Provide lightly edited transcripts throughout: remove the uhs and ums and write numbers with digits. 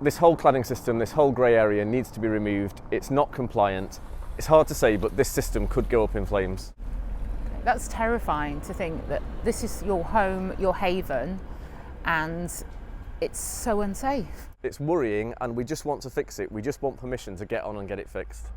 This whole cladding system, this whole grey area needs to be removed. It's not compliant. It's hard to say, but this system could go up in flames. That's terrifying to think that this is your home, your haven, and it's so unsafe. It's worrying, and we just want to fix it. We just want permission to get on and get it fixed.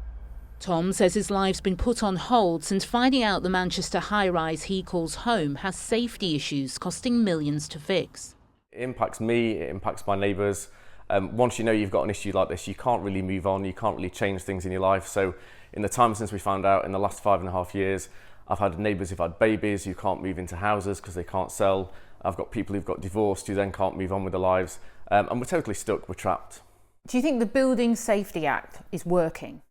Tom says his life's been put on hold since finding out the Manchester high-rise he calls home has safety issues costing millions to fix. It impacts me, it impacts my neighbours. Once you know you've got an issue like this, you can't really move on, you can't really change things in your life. So in the time since we found out, in the last 5.5 years, I've had neighbours who've had babies who can't move into houses because they can't sell. I've got people who've got divorced who then can't move on with their lives. And we're totally stuck, we're trapped. Do you think the Building Safety Act is working?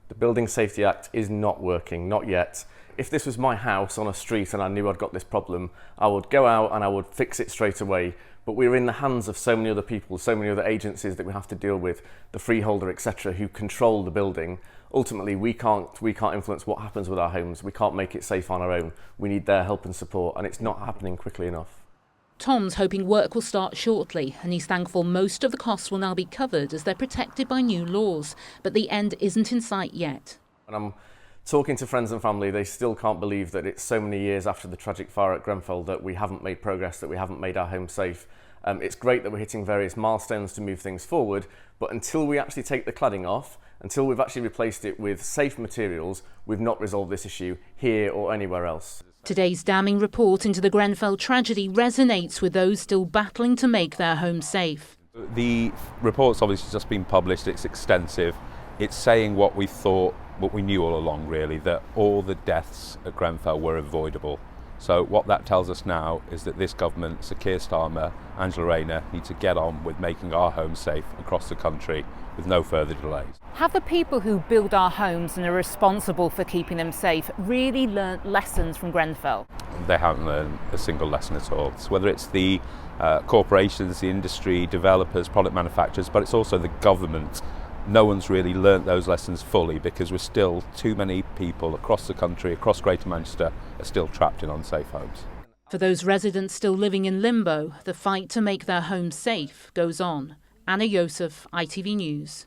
The Building Safety Act is not working, not yet. If this was my house on a street and I knew I'd got this problem, I would go out and I would fix it straight away. But we're in the hands of so many other people, so many other agencies that we have to deal with, the freeholder, etc., who control the building. Ultimately, we can't influence what happens with our homes. We can't make it safe on our own. We need their help and support, and it's not happening quickly enough. Tom's hoping work will start shortly, and he's thankful most of the costs will now be covered as they're protected by new laws. But the end isn't in sight yet. And I'm talking to friends and family, they still can't believe that it's so many years after the tragic fire at Grenfell that we haven't made progress, that we haven't made our home safe. It's great that we're hitting various milestones to move things forward, but until we actually take the cladding off, until we've actually replaced it with safe materials, we've not resolved this issue here or anywhere else. Today's damning report into the Grenfell tragedy resonates with those still battling to make their home safe. The report's obviously just been published, it's extensive. It's saying what we thought, what we knew all along really, that all the deaths at Grenfell were avoidable. So what that tells us now is that this government, Sir Keir Starmer, Angela Rayner, need to get on with making our homes safe across the country with no further delays. Have the people who build our homes and are responsible for keeping them safe really learnt lessons from Grenfell? They haven't learned a single lesson at all. So whether it's the corporations, the industry, developers, product manufacturers, but it's also the government. No one's really learnt those lessons fully because we're still too many people across the country, across Greater Manchester, are still trapped in unsafe homes. For those residents still living in limbo, the fight to make their homes safe goes on. Anna Yosef, ITV News.